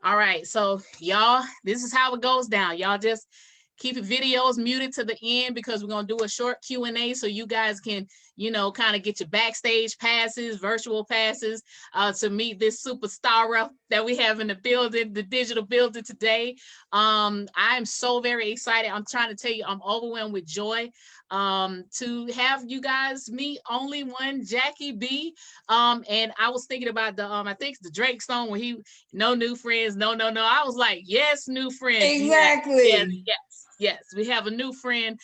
All right, so y'all, this is how it goes down. Y'all just keep your videos muted to the end because we're gonna do a short Q&A so you guys can, kind of get your backstage passes, virtual passes, to meet this superstar that we have in the building, the digital building today. I'm so very excited. I'm trying to tell you, I'm overwhelmed with joy to have you guys meet Only One Jackie B. And I was thinking about the I think the Drake song when he no new friends, no. I was like, yes, new friends. Exactly. Yes, we have a new friend.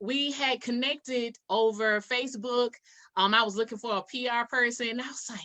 We had connected over Facebook. I was looking for a PR person. I was like,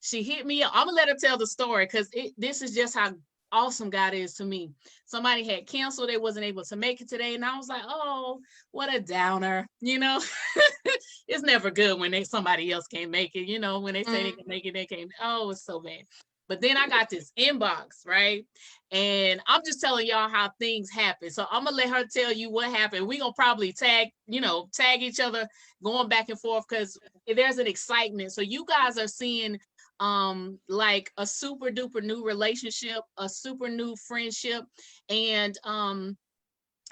she hit me up. I'm gonna let her tell the story because this is just how awesome God is to me. Somebody had canceled, they wasn't able to make it today, and I was like, oh, what a downer. It's never good when somebody else can't make it. When they say they can make it, they can't. Oh, it's so bad. But then I got this inbox, right? And I'm just telling y'all how things happen. So I'm gonna let her tell you what happened. We're gonna probably tag each other going back and forth because there's an excitement. So you guys are seeing like a super duper new relationship, a super new friendship. And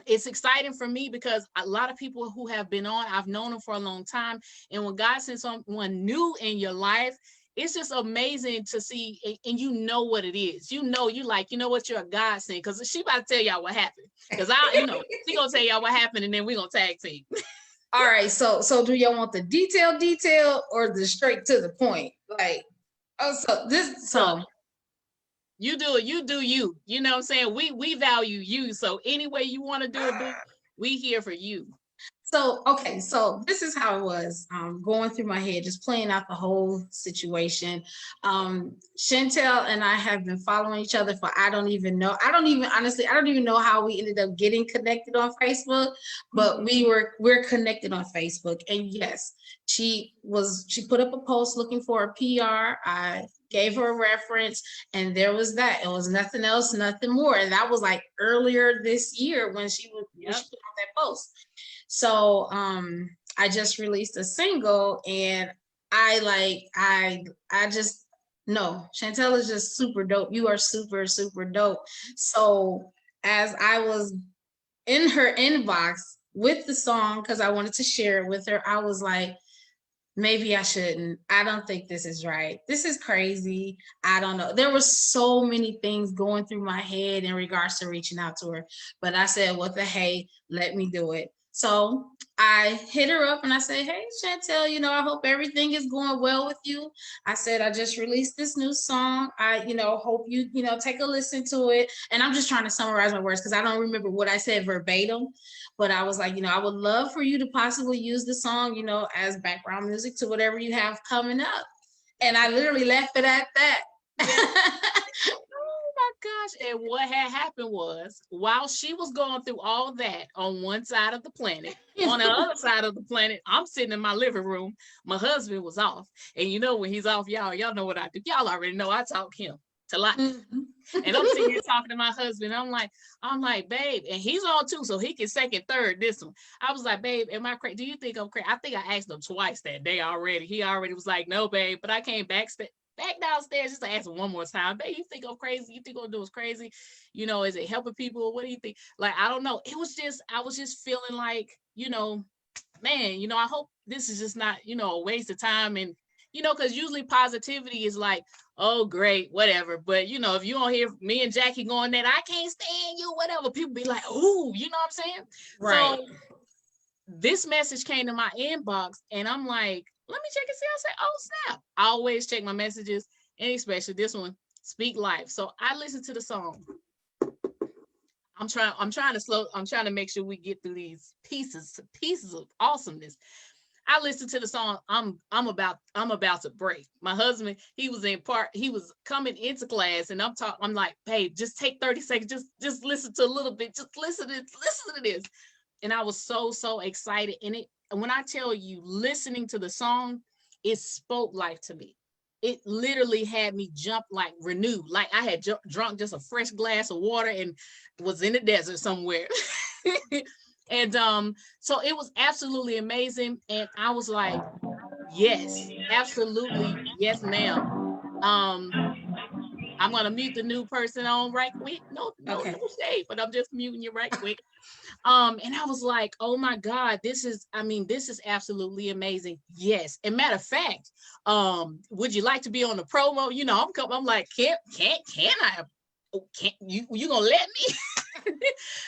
it's exciting for me because a lot of people who have been on, I've known them for a long time. And when God sends someone new in your life, it's just amazing to see, and you know what it is. You like, what, you're a godsend, because she about to tell y'all what happened. Because she gonna tell y'all what happened, and then we're gonna tag team. All right, so do y'all want the detail or the straight to the point? Like, so you do it, you do you. You know what I'm saying? We value you. So any way you want to do it, we here for you. So, okay, so this is how it was going through my head, just playing out the whole situation. Chantelle and I have been following each other for, I don't even know how we ended up getting connected on Facebook, but we're connected on Facebook. And yes, she put up a post looking for a PR. I gave her a reference, and there was that. It was nothing else, nothing more. And that was like earlier this year when she put out that post. So I just released a single, and I just no, Chantelle is just super dope. You are super, super dope. So as I was in her inbox with the song, because I wanted to share it with her, I was like, maybe I shouldn't. I don't think this is right. This is crazy. I don't know. There were so many things going through my head in regards to reaching out to her. But I said, what the hey, let me do it. So I hit her up and I said, hey, Chantelle, I hope everything is going well with you. I said, I just released this new song. I, hope you, take a listen to it. And I'm just trying to summarize my words because I don't remember what I said verbatim. But I was like, I would love for you to possibly use the song, as background music to whatever you have coming up. And I literally left it at that. Oh my gosh. And what had happened was, while she was going through all that on one side of the planet, on the other side of the planet, I'm sitting in my living room. My husband was off. And when he's off, y'all know what I do. Y'all already know I talk him to life. Mm-hmm. And I'm sitting here talking to my husband. I'm like, babe, and he's on too, so he can second, third this one. I was like, babe, am I crazy? Do you think I'm crazy? I think I asked him twice that day already. He already was like, no, babe, but I came back downstairs just to ask him one more time, babe, you think I'm crazy? You think I'm doing crazy? Is it helping people? What do you think? Like, I don't know. I was just feeling like, man, I hope this is just not, a waste of time. And because usually positivity is like, oh, great, whatever. But, if you don't hear me and Jackie going that, I can't stand you, whatever, people be like, oh, you know what I'm saying? Right. So this message came to my inbox, and I'm like, let me check and see. I say, oh, snap. I always check my messages, and especially this one, Speak Life. So I listened to the song. I'm trying to make sure we get through these pieces of awesomeness. I listened to the song. I'm about to break. My husband, he was coming into class, and I'm like, babe, just take 30 seconds. Just listen to a little bit. Just listen to this. And I was so excited. And when I tell you, listening to the song, it spoke life to me. It literally had me jump like renewed. Like I had drunk just a fresh glass of water and was in the desert somewhere. And so it was absolutely amazing. And I was like, yes, absolutely, yes, ma'am. I'm gonna mute the new person on right quick. No, no, Okay. no shade, but I'm just muting you right quick. And I was like, oh my God, this is absolutely amazing. Yes. And matter of fact, would you like to be on the promo? You know, I'm like, can I? Can't you gonna let me?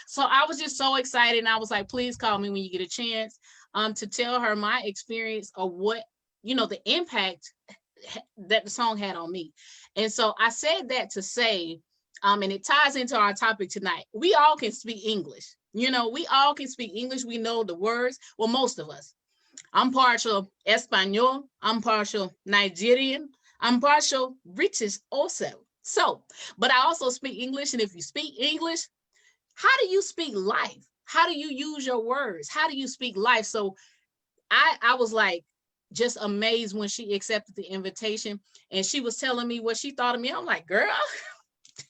So I was just so excited, and I was like, please call me when you get a chance, to tell her my experience of what, the impact that the song had on me. And so I said that to say, and it ties into our topic tonight. We all can speak English. We all can speak English. We know the words. Well, most of us. I'm partial Espanol. I'm partial Nigerian. I'm partial British also. So, but I also speak English. And if you speak English, how do you speak life? How do you use your words? How do you speak life? So I was like just amazed when she accepted the invitation, and she was telling me what she thought of me. I'm like, girl,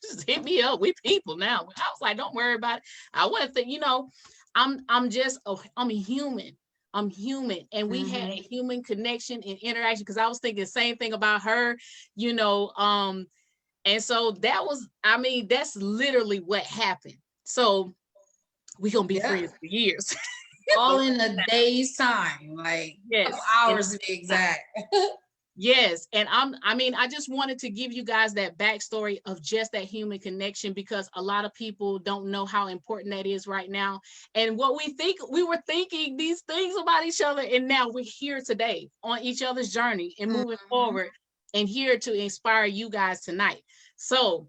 just hit me up. We people now. I was like, don't worry about it. I wasn't think, I'm a human. I'm human. And we had a human connection and interaction, because I was thinking the same thing about her, and so that's literally what happened. So we're gonna be friends for years. All in a day's time, like Yes. couple hours to be exact. Yes. And I just wanted to give you guys that backstory of just that human connection, because a lot of people don't know how important that is right now. And what we were thinking these things about each other, and now we're here today on each other's journey and moving forward, and here to inspire you guys tonight. So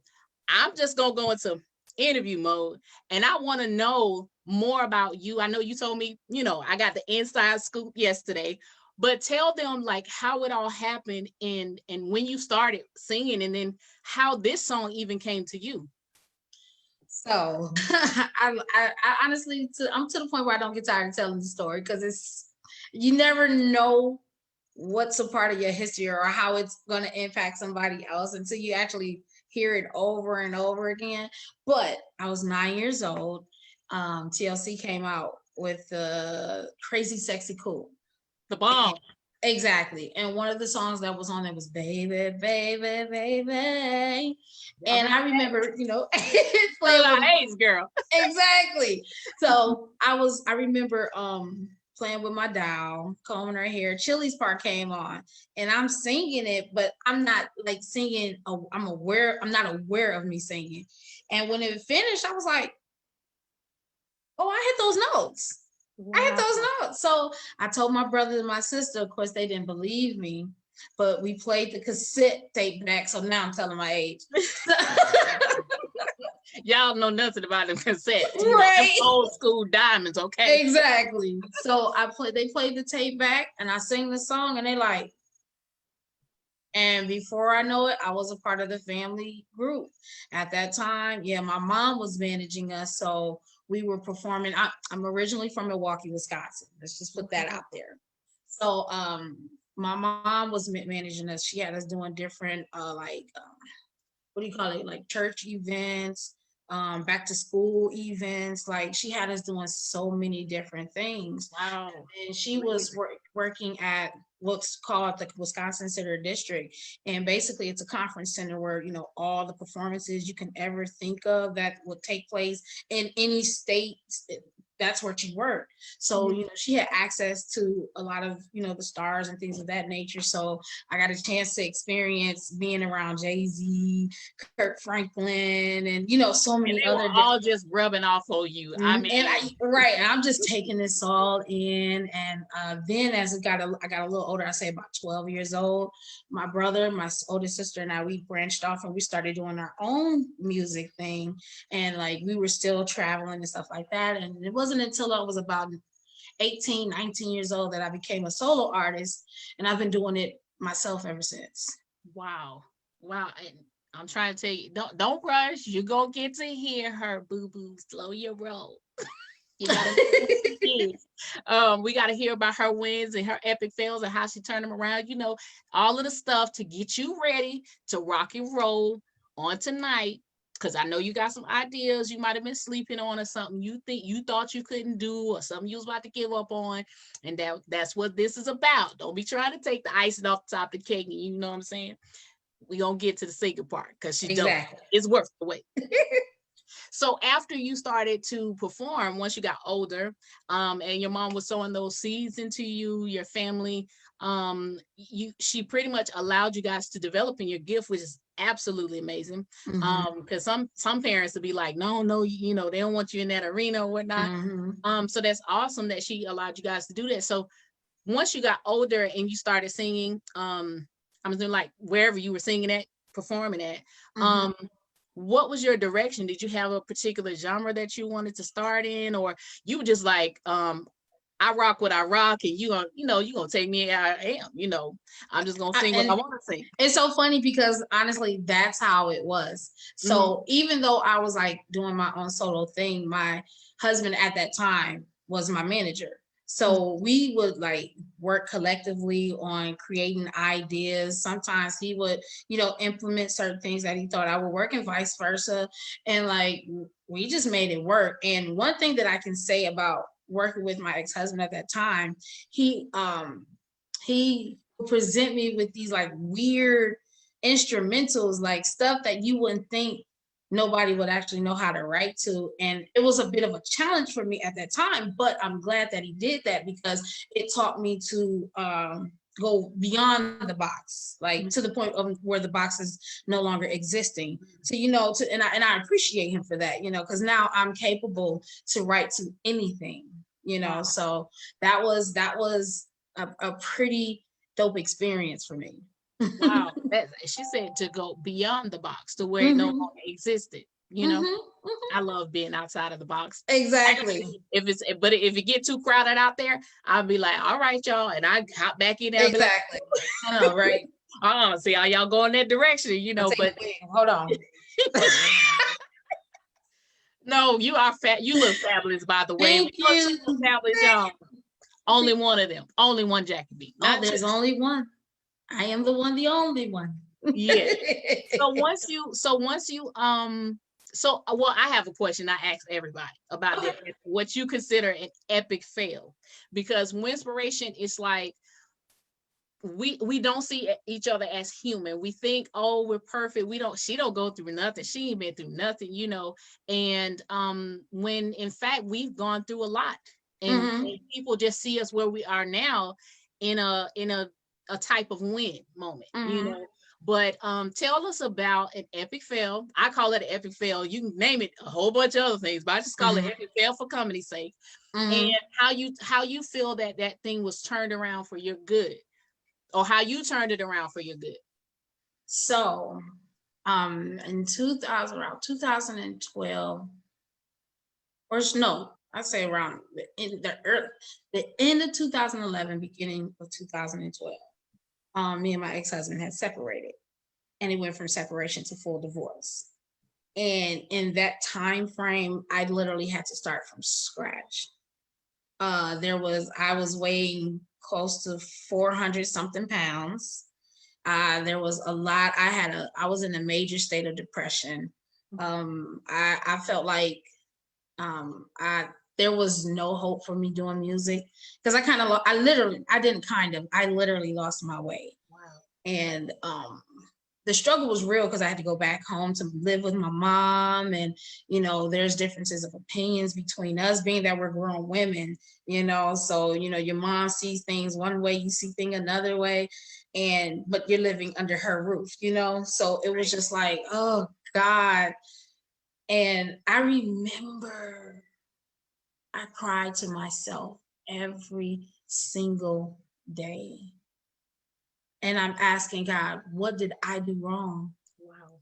I'm just gonna go into interview mode, and I want to know more about you. I know you told me, I got the inside scoop yesterday, but tell them like how it all happened, and when you started singing, and then how this song even came to you. So I honestly, I'm to the point where I don't get tired of telling the story, because you never know what's a part of your history or how it's going to impact somebody else until you actually hear it over and over again. But I was 9 years old. TLC came out with Crazy Sexy Cool. The bomb. Exactly. And one of the songs that was on there was Baby, Baby, Baby. And I remember, playing with age, girl. Exactly. So I remember playing with my doll, combing her hair. Chili's part came on, and I'm singing it, but I'm not like singing. I'm not aware of me singing. And when it finished, I was like, oh, I hit those notes. Wow. I hit those notes. So I told my brother and my sister. Of course, they didn't believe me, but we played the cassette tape back. So now I'm telling my age. Y'all know nothing about them cassettes, right? Old school diamonds, okay? Exactly. So they played the tape back, and I sing the song, and they like. And before I know it, I was a part of the family group. At that time, my mom was managing us, so we were performing. I'm originally from Milwaukee, Wisconsin. Let's just put that out there. So my mom was managing us. She had us doing different what do you call it? Like church events, back to school events. Like she had us doing so many different things. Wow. And she was working at what's called the Wisconsin Center District. And basically it's a conference center where, all the performances you can ever think of that would take place in any state, that's where she worked. So, she had access to a lot of, the stars and things of that nature. So I got a chance to experience being around Jay-Z, Kirk Franklin, and, so many and other. All just rubbing off on you. Right. And I'm just taking this all in. And then as I got a little older, I say about 12 years old, my brother, my oldest sister, and I, we branched off and we started doing our own music thing. And like, we were still traveling and stuff like that. And it wasn't until I was about 18, 19 years old that I became a solo artist. And I've been doing it myself ever since. Wow. And I'm trying to tell you, don't rush. You're going to get to hear her, boo-boo. Slow your roll. You gotta we got to hear about her wins and her epic fails and how she turned them around. All of the stuff to get you ready to rock and roll on tonight. Because I know you got some ideas you might have been sleeping on, or something you thought you couldn't do, or something you was about to give up on. And that's what this is about. Don't be trying to take the icing off the top of the cake. You know what I'm saying? we gonna get to the singing part because she don't. Exactly. It's worth the wait. So after you started to perform, once you got older, and your mom was sowing those seeds into you, your family, she pretty much allowed you guys to develop in your gift, which is absolutely amazing. Because some parents would be like, no, you know, they don't want you in that arena or whatnot. So that's awesome that she allowed you guys to do that. So once you got older and you started singing, I'm doing like wherever you were singing at, performing at, what was your direction? Did you have a particular genre that you wanted to start in, or you were just like, I rock what I rock, and you gonna take me as I am, you know, I'm just gonna sing what I want to sing. It's so funny because honestly, that's how it was. So even though I was like doing my own solo thing, my husband at that time was my manager. So we would like work collectively on creating ideas. Sometimes he would, you know, implement certain things that he thought I would work and vice versa. And like, we just made it work. And one thing that I can say about working with my ex-husband at that time, he would present me with these like weird instrumentals, like stuff that you wouldn't think nobody would actually know how to write to. And it was a bit of a challenge for me at that time, but I'm glad that he did that because it taught me to go beyond the box, like to the point of where the box is no longer existing. So, you know, and I appreciate him for that, you know, because now I'm capable to write to anything, you know. Wow. So that was a pretty dope experience for me. Wow. She said to go beyond the box to where it no longer existed. You know, I love being outside of the box. Exactly. If it get too crowded out there, I'll be like, all right, y'all, and I hop back in there. Exactly. I know, right? See how y'all go in that direction, you know. But hold on. No, you are fat. You look fabulous, by the way. Thank you. Fabulous, y'all. Only one of them. Only one Jackie B. There's only one. I am the one, the only one. Yeah. Well, I have a question I ask everybody about what you consider an epic fail, because Winspiration is like, we don't see each other as human. We think, oh, we're perfect. She don't go through nothing. She ain't been through nothing, you know. And when in fact we've gone through a lot, and people just see us where we are now in a type of win moment, you know. But tell us about an epic fail. I call it an epic fail. You can name it a whole bunch of other things, but I just call it epic fail for comedy's sake. And how you feel that thing was turned around for your good, or how you turned it around for your good. So in around 2012, or no, I say around the end of 2011, beginning of 2012. Me and my ex-husband had separated, and it went from separation to full divorce. And in that time frame, I literally had to start from scratch. I was weighing close to 400 something pounds. There was a lot. I was in a major state of depression. I felt like there was no hope for me doing music, because I literally lost my way. Wow. And the struggle was real because I had to go back home to live with my mom, and you know, there's differences of opinions between us, being that we're grown women, you know. So you know, your mom sees things one way, you see things another way, but you're living under her roof, you know. So it was just like, oh God. And I remember I cried to myself every single day. And I'm asking God, what did I do wrong? Wow.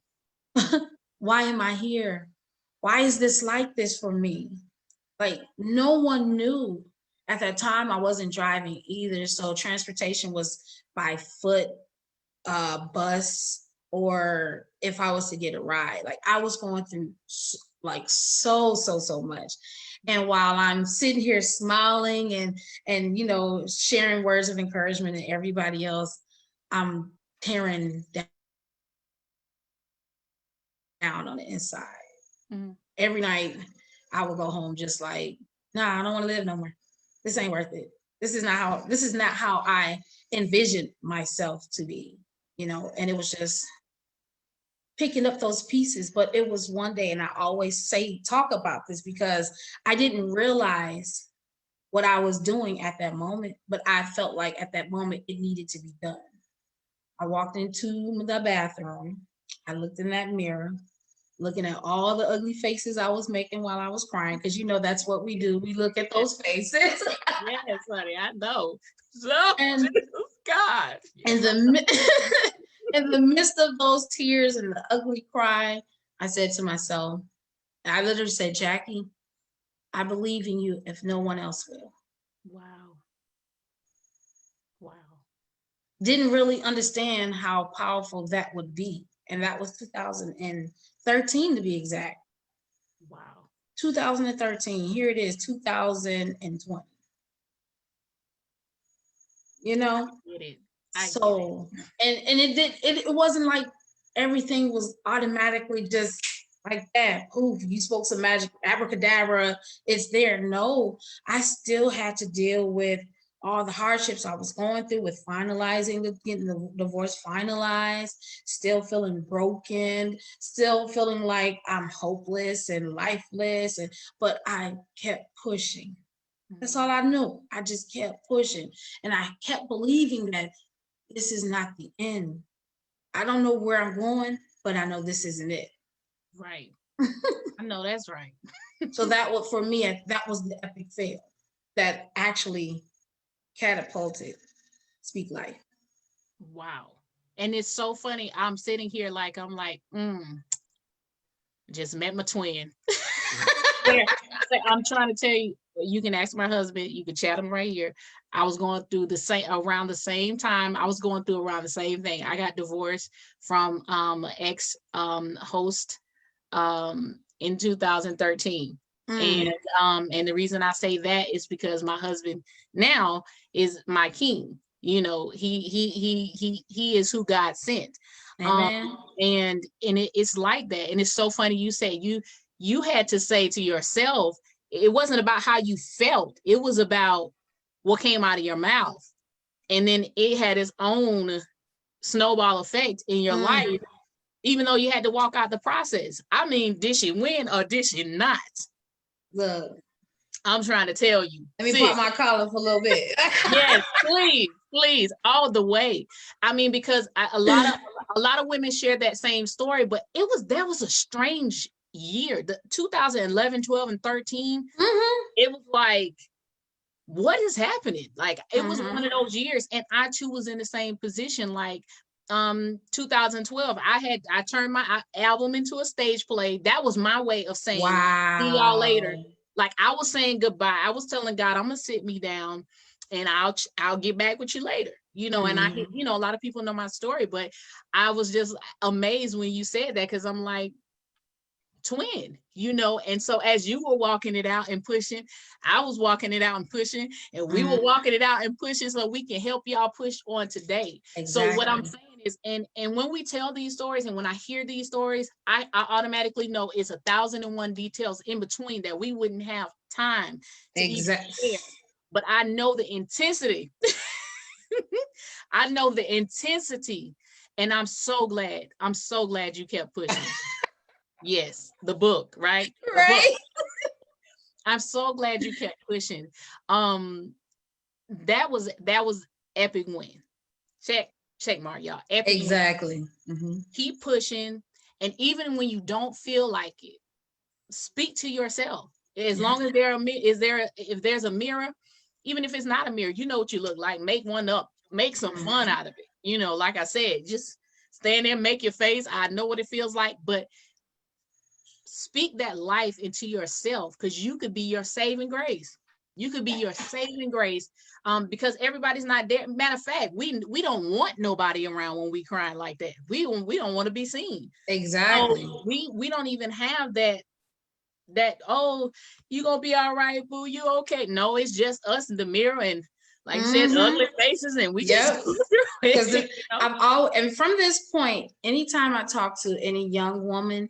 Why am I here? Why is this like this for me? Like, no one knew. At that time, I wasn't driving either. So transportation was by foot, bus, or if I was to get a ride. Like, I was going through like so much. And while I'm sitting here smiling and you know, sharing words of encouragement to everybody else, I'm tearing down on the inside. Every night I would go home just like, nah, I don't want to live no more. This ain't worth it. This is not how I envisioned myself to be, you know. And it was just picking up those pieces. But it was one day, and I always talk about this because I didn't realize what I was doing at that moment, but I felt like at that moment it needed to be done. I walked into the bathroom. I looked in that mirror, looking at all the ugly faces I was making while I was crying, because that's what we do. We look at those faces. Yes, honey, I know. So, And God. in the in the midst of those tears and the ugly cry, I said to myself, I literally said, Jackie, I believe in you if no one else will. Wow. Wow. Didn't really understand how powerful that would be. And that was 2013 to be exact. Wow. 2013. Here it is, 2020. You know? I get it. So, and it wasn't like everything was automatically just like that. Poof, you spoke some magic, abracadabra, it's there. No, I still had to deal with all the hardships I was going through with getting the divorce finalized, still feeling broken, still feeling like I'm hopeless and lifeless. But I kept pushing. That's all I knew. I just kept pushing. And I kept believing that this is not the end. I don't know where I'm going, but I know this isn't it. Right. I know that's right. So that was, for me, that was the epic fail that actually catapulted Speak Life. Wow. And it's so funny. I'm sitting here like, just met my twin. I'm trying to tell you, you can ask my husband, you can chat him right here. I was going through around the same time. I was going through around the same thing. I got divorced from ex host in 2013. And the reason I say that is because my husband now is my king. He is who God sent. And it's like that. And it's so funny you say you had to say to yourself, it wasn't about how you felt, it was about what came out of your mouth. And then it had its own snowball effect in your life, even though you had to walk out the process. I mean, did she win or did she not? Look, I'm trying to tell you. Let me pop my collar for a little bit. Yes, please, all the way. I mean, because a lot of women share that same story, but that was a strange year. The 2011, 12, and 13. It was like, what is happening? Like, it was one of those years, and I too was in the same position. Like 2012, I turned my album into a stage play. That was my way of saying, see y'all later. Like, I was saying goodbye. I was telling God, I'm gonna sit me down and I'll get back with you later. And I a lot of people know my story, but I was just amazed when you said that, because I'm like, twin, and so as you were walking it out and pushing, I was walking it out and pushing, and we were walking it out and pushing, so we can help y'all push on today. Exactly. So what I'm saying is, and when we tell these stories and when I hear these stories, I automatically know it's 1,001 details in between that we wouldn't have time to even share. But I know the intensity. I know the intensity, and I'm so glad you kept pushing. Yes, the book, right? Right. I'm so glad you kept pushing. That was epic win. Check mark, y'all. Epic exactly. Keep pushing, and even when you don't feel like it, speak to yourself. As long as if there's a mirror, even if it's not a mirror, you know what you look like. Make one up. Make some fun out of it. Like I said, just stand there, make your face. I know what it feels like, but speak that life into yourself, because you could be your saving grace. You could be your saving grace, because everybody's not there. Matter of fact, we don't want nobody around when we crying like that. We don't want to be seen. Exactly. So we don't even have that, oh, you gonna be all right, boo, you okay? No, it's just us in the mirror, and like you said, ugly faces, and we just go through it. And from this point, anytime I talk to any young woman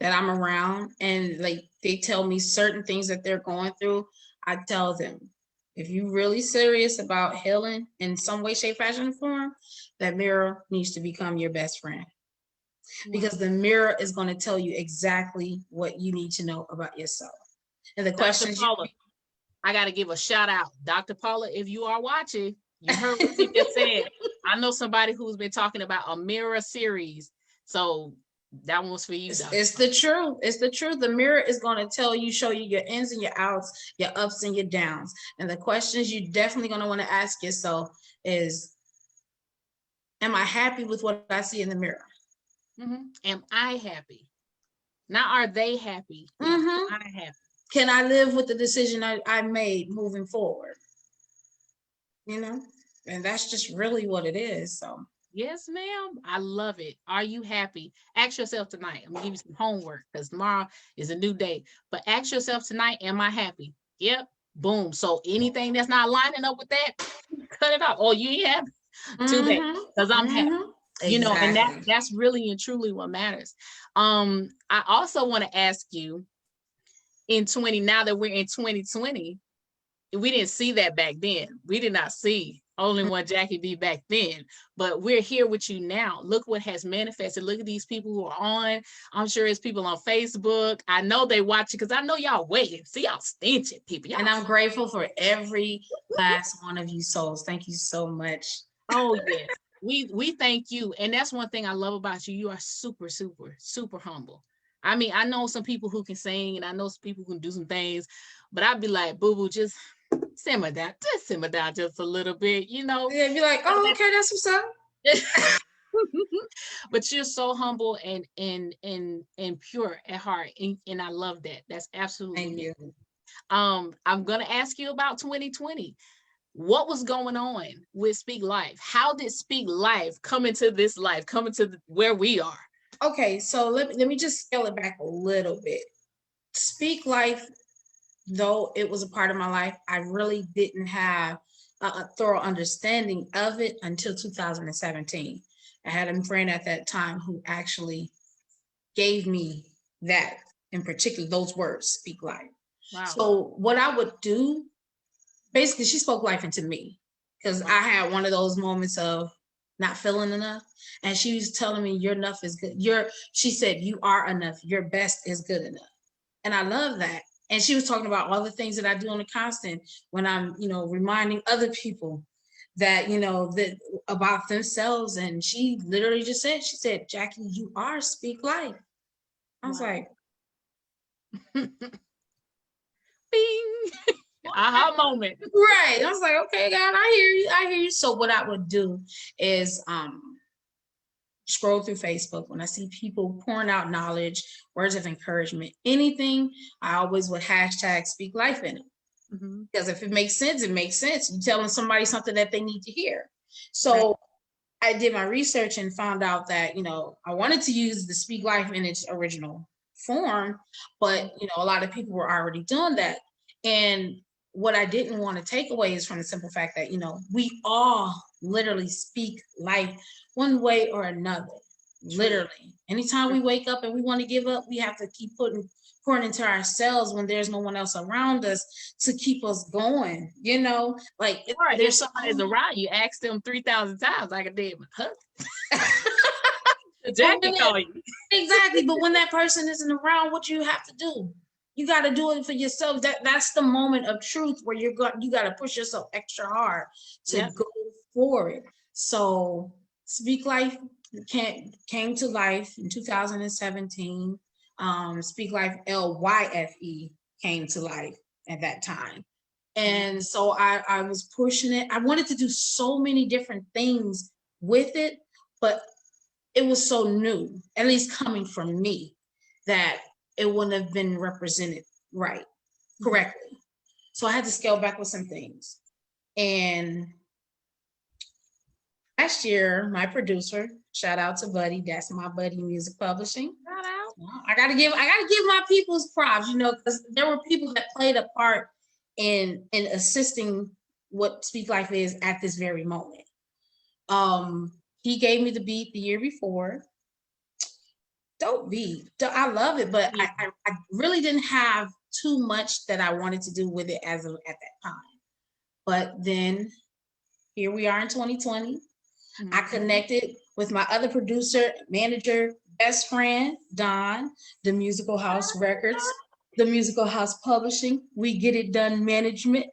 that I'm around, and like they tell me certain things that they're going through, I tell them, if you're really serious about healing in some way, shape, fashion, or form, that mirror needs to become your best friend. because the mirror is going to tell you exactly what you need to know about yourself. And the Dr. questions Paula, I got to give a shout out. Dr. Paula, if you are watching, you heard what she just said. I know somebody who's been talking about a mirror series. So that one was for you, Dr. It's the truth. It's the truth. The mirror is going to tell you, show you your ins and your outs, your ups and your downs. And the questions you definitely going to want to ask yourself is, am I happy with what I see in the mirror? Am I happy? Not are they happy? Am I happy? Can I live with the decision I made moving forward? You know, and that's just really what it is. So yes, ma'am. I love it. Are you happy? Ask yourself tonight. I'm gonna give you some homework because tomorrow is a new day. But ask yourself tonight, am I happy? Yep. Boom. So anything that's not lining up with that, cut it off. Oh, you ain't happy? Too bad. Because I'm happy. You know, and that's really and truly what matters. I also want to ask you now that we're in 2020, we didn't see that back then. We did not see only one Jackie B back then, but we're here with you now. Look what has manifested. Look at these people who are on. I'm sure it's people on Facebook. I know they watch it because I know y'all waiting. See, y'all stinching people. And I'm grateful for every last one of you souls. Thank you so much. Oh, yes. We thank you. And that's one thing I love about you. You are super, super, super humble. I mean, I know some people who can sing and I know some people who can do some things, but I'd be like, boo-boo, just simmer down just a little bit, you know. Yeah, be like, oh, okay, that's what's up. But you're so humble and pure at heart. And I love that. That's absolutely Thank you. I'm gonna ask you about 2020. What was going on with Speak Life? How did Speak Life come into this life, come into where we are? Okay, so let me just scale it back a little bit. Speak Life, though it was a part of my life, I really didn't have a thorough understanding of it until 2017. I had a friend at that time who actually gave me that, in particular, those words, Speak Life. Wow. So what I would do, basically, she spoke life into me because I had one of those moments of not feeling enough. And she was telling me, your enough is good. She said, you are enough. Your best is good enough. And I love that. And she was talking about all the things that I do on a constant when I'm, reminding other people that, that about themselves. And she literally just said, Jackie, you are Speak Life. I was like, bing. Aha moment. Right. I was like, okay, God, I hear you. So what I would do is scroll through Facebook when I see people pouring out knowledge, words of encouragement, anything, I always would hashtag Speak Life in it. Because if it makes sense, it makes sense. You're telling somebody something that they need to hear. So I did my research and found out that, I wanted to use the Speak Life in its original form, but, a lot of people were already doing that. And what I didn't want to take away is from the simple fact that, we all literally speak life one way or another. Literally. Anytime we wake up and we want to give up, we have to keep pouring into ourselves when there's no one else around us to keep us going, like right. There's somebody's around you, ask them 3,000 times like I did with husband. Exactly. But when that person isn't around, what you have to do? You got to do it for yourself. That's the moment of truth where you got to push yourself extra hard to go for it. So Speak Life came to life in 2017. Speak Life LYFE came to life at that time. And so I was pushing it. I wanted to do so many different things with it, but it was so new, at least coming from me, that it wouldn't have been represented correctly. So I had to scale back with some things. And last year, my producer, shout out to Buddy, that's my Buddy Music Publishing. Shout out. I gotta give my people's props, because there were people that played a part in assisting what Speak Life is at this very moment. He gave me the beat the year before. Dope beat. I love it, but I really didn't have too much that I wanted to do with it at that time. But then here we are in 2020. I connected with my other producer, manager, best friend, Don, the Musical House Records, the Musical House Publishing, We Get It Done Management.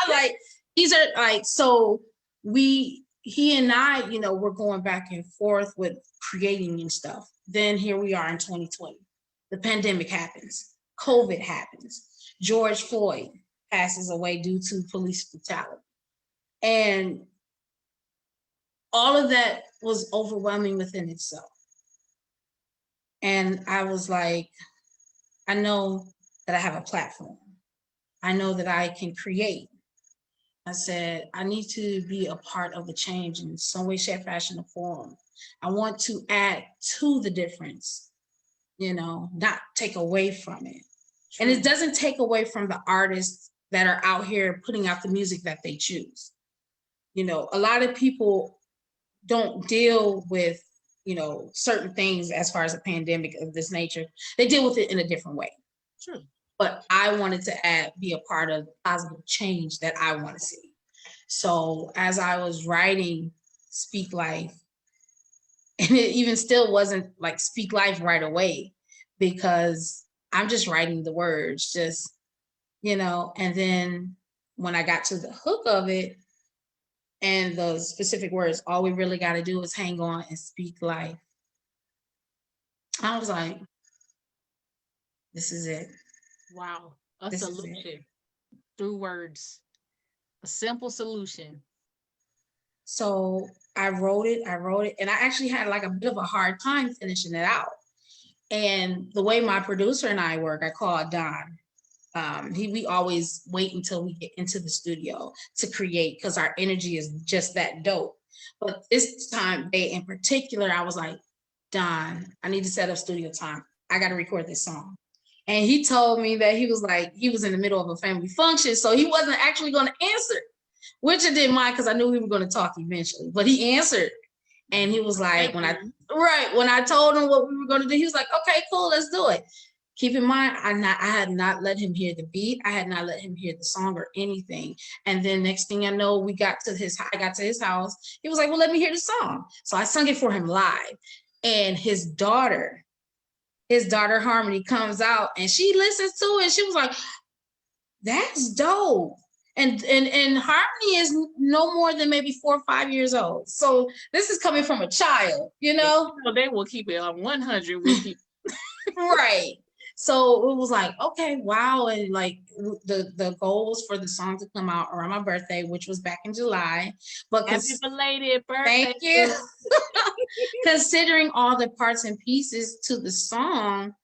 Like, these are like, so he and I, you know, we're going back and forth with creating and stuff. Then here we are in 2020. The pandemic happens. COVID happens. George Floyd passes away due to police brutality. And all of that was overwhelming within itself. And I was like, I know that I have a platform. I know that I can create. I said, I need to be a part of the change in some way, shape, fashion, or form. I want to add to the difference, you know, not take away from it. True. And it doesn't take away from the artists that are out here putting out the music that they choose. You know, a lot of people don't deal with, you know, certain things as far as a pandemic of this nature. They deal with it in a different way. True. But I wanted to be a part of positive change that I want to see. So as I was writing Speak Life, and it even still wasn't like Speak Life right away, because I'm just writing the words, just, you know, and then when I got to the hook of it and the specific words, all we really got to do is hang on and speak life. I was like, this is it. Wow. A solution through words. A simple solution. So I wrote it, and I actually had like a bit of a hard time finishing it out. And the way my producer and I work, I call Don. We always wait until we get into the studio to create, because our energy is just that dope. But this time, in particular, I was like, Don, I need to set up studio time. I got to record this song. And he told me that he was in the middle of a family function, so he wasn't actually going to answer, which I didn't mind because I knew we were going to talk eventually. But he answered, and he was like, when I told him what we were going to do, he was like, okay, cool, let's do it. Keep in mind, I had not let him hear the beat. I had not let him hear the song or anything. And then next thing I know, I got to his house. He was like, well, let me hear the song. So I sung it for him live. And his daughter Harmony comes out and she listens to it and she was like, that's dope. And Harmony is no more than maybe 4 or 5 years old. So this is coming from a child, you know? They will keep it on 100 with you. Right. So it was like, okay, wow. And like the goal was for the song to come out around my birthday, which was back in July. But happy belated birthday. Thank you. Considering all the parts and pieces to the song,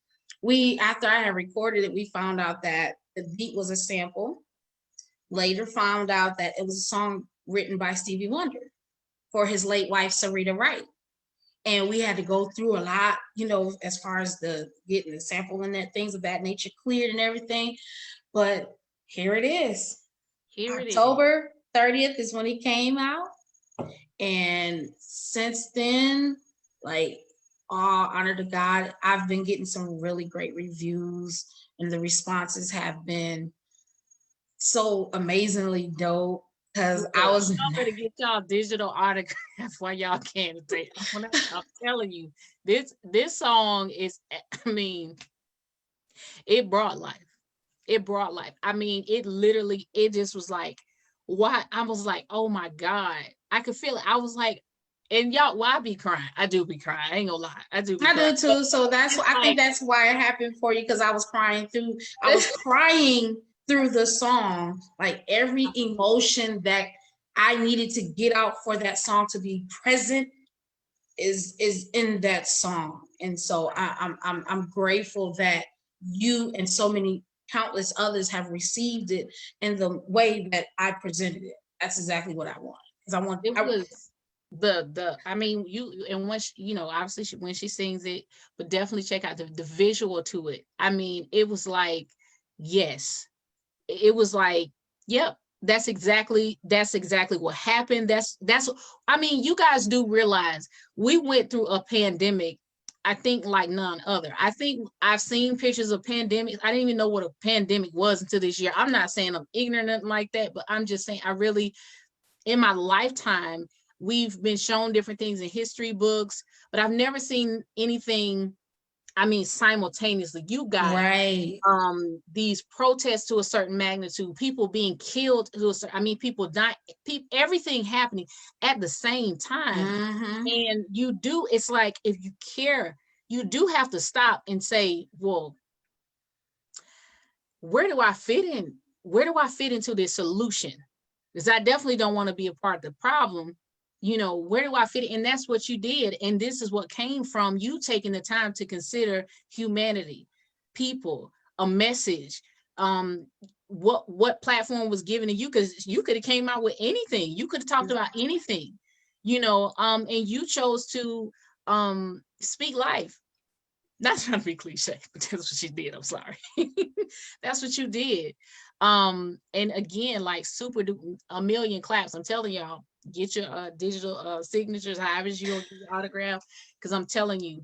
after I had recorded it, we found out that the beat was a sample. Later found out that it was a song written by Stevie Wonder for his late wife, Sarita Wright. And we had to go through a lot, you know, as far as getting the sample and things of that nature cleared and everything. But here it is. October 30th is when he came out. And since then, like, all honor to God, I've been getting some really great reviews, and the responses have been so amazingly dope. Because I was gonna get y'all digital autograph while y'all can't. I'm telling you, this song is, I mean, it brought life. It brought life. I mean, it just was like, why? I was like, oh my God. I could feel it. I was like, and y'all, why I be crying? I do be crying. I ain't gonna lie. I do too. So I think that's why it happened for you, because I was crying through the song, like every emotion that I needed to get out for that song to be present is in that song. And so I'm grateful that you and so many countless others have received it in the way that I presented it. That's exactly what I want. Because I want I mean, you, and when she, you know, obviously when she sings it, but definitely check out the visual to it. I mean, it was like, yes. It was like, yep, that's exactly what happened. That's I mean, you guys do realize we went through a pandemic, I think, like none other. I think I've seen pictures of pandemics. I didn't even know what a pandemic was until this year. I'm not saying I'm ignorant like that, but I'm just saying I really, in my lifetime, we've been shown different things in history books, but I've never seen anything, I mean, simultaneously. You got right. These protests to a certain magnitude, people being killed to a certain, I mean, people dying, everything happening at the same time. Mm-hmm. And you do, it's like, if you care, you do have to stop and say, well, where do I fit in? Where do I fit into this solution? Because I definitely don't want to be a part of the problem. You know, where do I fit in? And that's what you did. And this is what came from you taking the time to consider humanity, people, a message, what platform was given to you, because you could have came out with anything. You could have talked about anything, you know, and you chose to speak life. Not trying to be cliche, but that's what you did. I'm sorry. That's what you did. And again, like super a million claps. I'm telling y'all, get your digital signatures, however you gonna do your autograph. Cause I'm telling you,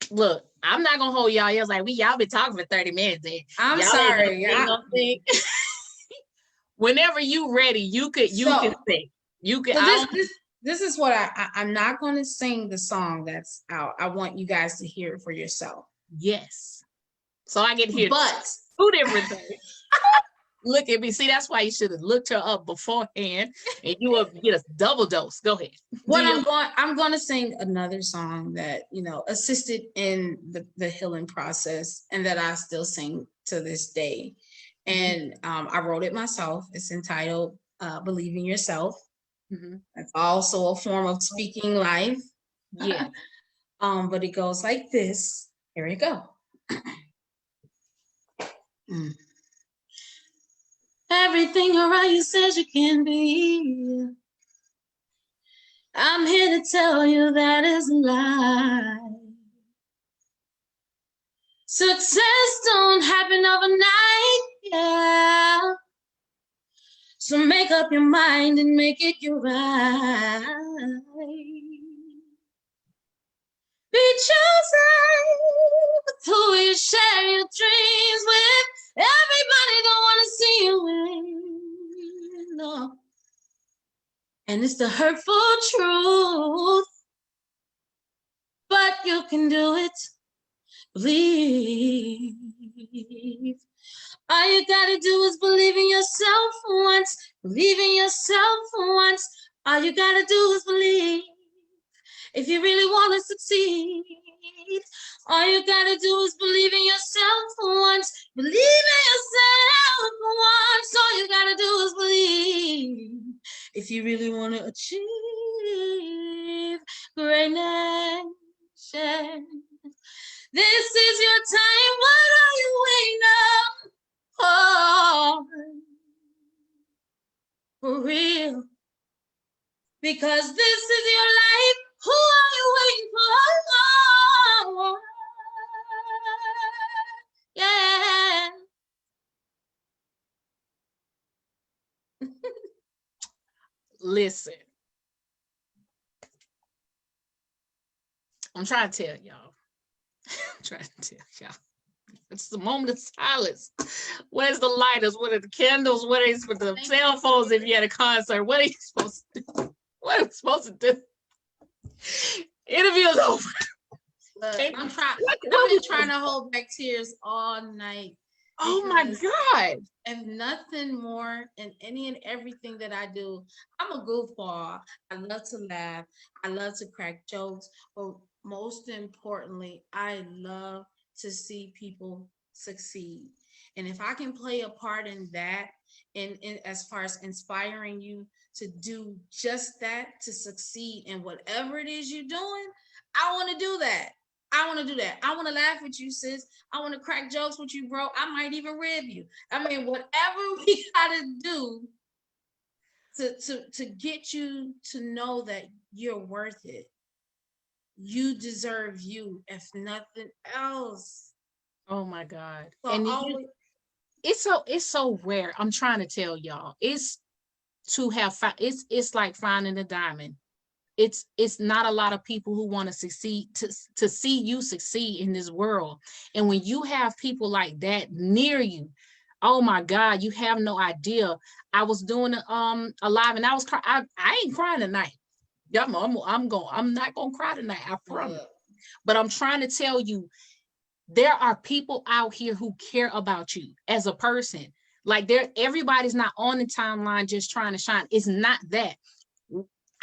look, I'm not gonna hold y'all. Y'all like y'all been talking for 30 minutes. I'm y'all sorry. Whenever you ready, you can sing. You can. So this is what I'm not going to sing the song that's out. I want you guys to hear it for yourself. Yes. So I get here. But 2 different things. Look at me. See, that's why you should have looked her up beforehand, and you will get a double dose. Go ahead. I'm going to sing another song that, you know, assisted in the healing process, and that I still sing to this day. And I wrote it myself. It's entitled Believe in Yourself. Mm-hmm. That's also a form of speaking life. Yeah. But it goes like this. Here we go. Everything around you says you can be. I'm here to tell you that is a lie. Success don't happen overnight, yeah. So make up your mind and make it your right. Be chosen with who you share your dreams with. Everybody don't want to see you win, no. And it's the hurtful truth, but you can do it. Believe. All you gotta do is believe in yourself once. Believe in yourself once. All you gotta do is believe. If you really want to succeed, all you gotta do is believe in yourself once. Believe in yourself once. All you gotta do is believe. If you really want to achieve greatness, this is your time. What are you waiting on? Oh, for real. Because this is your life. Who are you waiting for? Oh, yeah. Listen. I'm trying to tell y'all. It's the moment of silence. Where's the lighters? What are the candles? What is for the cell phones if you had a concert? What are you supposed to do? What are we supposed to do? Interview is over. I'm trying to hold back tears all night. Oh my God. And nothing more in any and everything that I do. I'm a goofball. I love to laugh. I love to crack jokes. But most importantly, I love to see people succeed. And if I can play a part in that, in as far as inspiring you to do just that, to succeed in whatever it is you're doing, I want to do that. I want to do that. I want to laugh with you, sis. I want to crack jokes with you, bro. I might even rib you. I mean, whatever we gotta do to get you to know that you're worth it. You deserve you, if nothing else. Oh my God. So and it's so rare. I'm trying to tell y'all. It's like finding a diamond. It's not a lot of people who want to succeed, to see you succeed in this world. And when you have people like that near you, oh my God, you have no idea. I was doing a live and I was crying. I ain't crying tonight. Yeah, I'm not gonna cry tonight, I promise. But I'm trying to tell you, there are people out here who care about you as a person. Like everybody's not on the timeline just trying to shine. It's not that.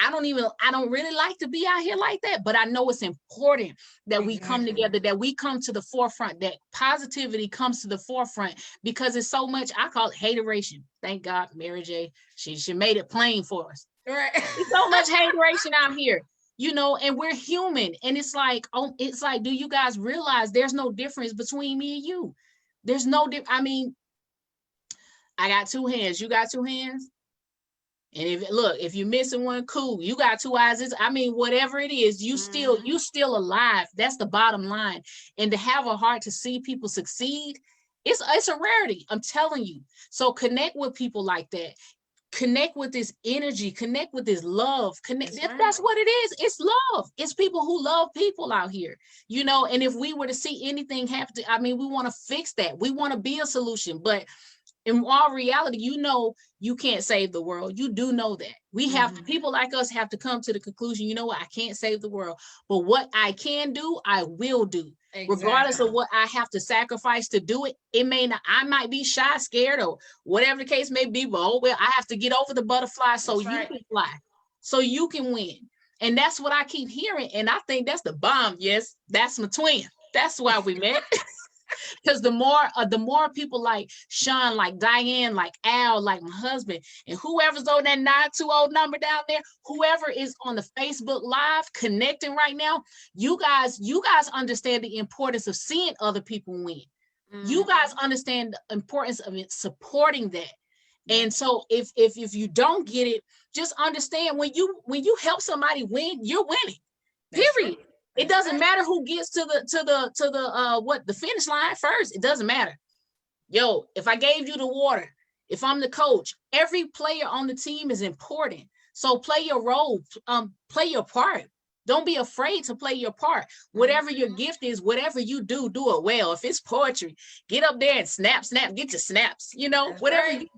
I don't really like to be out here like that, but I know it's important that we come together, that we come to the forefront, that positivity comes to the forefront, because it's so much, I call it hateration. Thank God Mary J, she made it plain for us. Right. It's so much hateration out here, you know, and we're human. And it's like, do you guys realize there's no difference between me and you? There's no I mean, I got two hands, you got two hands. And if you're missing one, cool. You got two eyes. I mean, whatever it is, you still alive. That's the bottom line. And to have a heart to see people succeed, it's a rarity. I'm telling you. So connect with people like that. Connect with this energy. Connect with this love. That's what it is. It's love. It's people who love people out here. You know, and if we were to see anything happen, I mean, we want to fix that. We want to be a solution, but in all reality, you know, you can't save the world. You do know that. We have people like us have to come to the conclusion, you know what, I can't save the world, but what I can do, I will do. Regardless of what I have to sacrifice to do it. It may not, I might be shy, scared, or whatever the case may be, but oh well, I have to get over the butterfly so you can fly, so you can win. And that's what I keep hearing. And I think that's the bomb. Yes, that's my twin. That's why we met. Because the more people like Sean, like Diane, like Al, like my husband, and whoever's on that 920 number down there, whoever is on the Facebook Live connecting right now, you guys understand the importance of seeing other people win. You guys understand the importance of it, supporting that. And so if you don't get it, just understand when you help somebody win, you're winning. Period. It doesn't matter who gets to the finish line first. It doesn't matter. Yo, if I gave you the water, if I'm the coach, every player on the team is important. So play your role, play your part. Don't be afraid to play your part. Whatever your gift is, whatever you do it well. If it's poetry, get up there and snap, get your snaps. You know, whatever you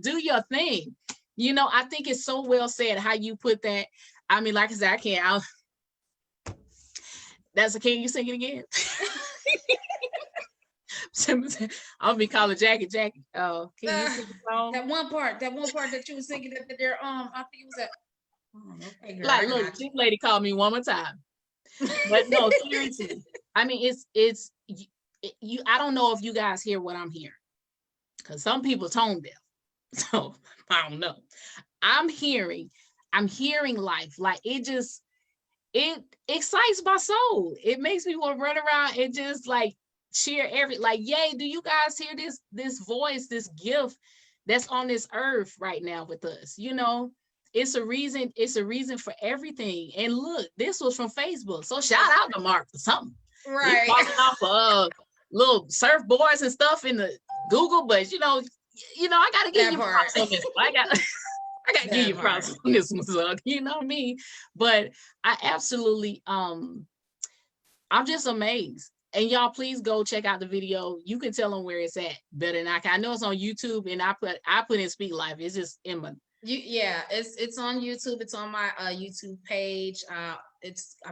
do your thing. You know, I think it's so well said how you put that. I mean, like I said, I can't. Can you sing it again? I'll be calling Jackie. Oh, can you sing the song? That one part that you were singing that there, I think it was that. Okay, girl, like, look, this lady called me one more time. But no, seriously. I mean, it's you. I don't know if you guys hear what I'm hearing, because some people tone deaf. So I don't know. I'm hearing life. Like it excites my soul. It makes me want to run around and just like cheer yay, do you guys hear this voice, this gift that's on this earth right now with us? You know, it's a reason for everything. And look, this was from Facebook. So shout out to Mark for something. Right. He's off of little surfboards and stuff in the Google, but you know, I gotta give you props on this. I gotta give you props on this one, Zug. You know what I mean? But I absolutely, I'm just amazed. And y'all, please go check out the video. You can tell them where it's at better than I can. I know it's on YouTube, and I put in Speak Life. It's just in my. It's on YouTube. It's on my YouTube page. I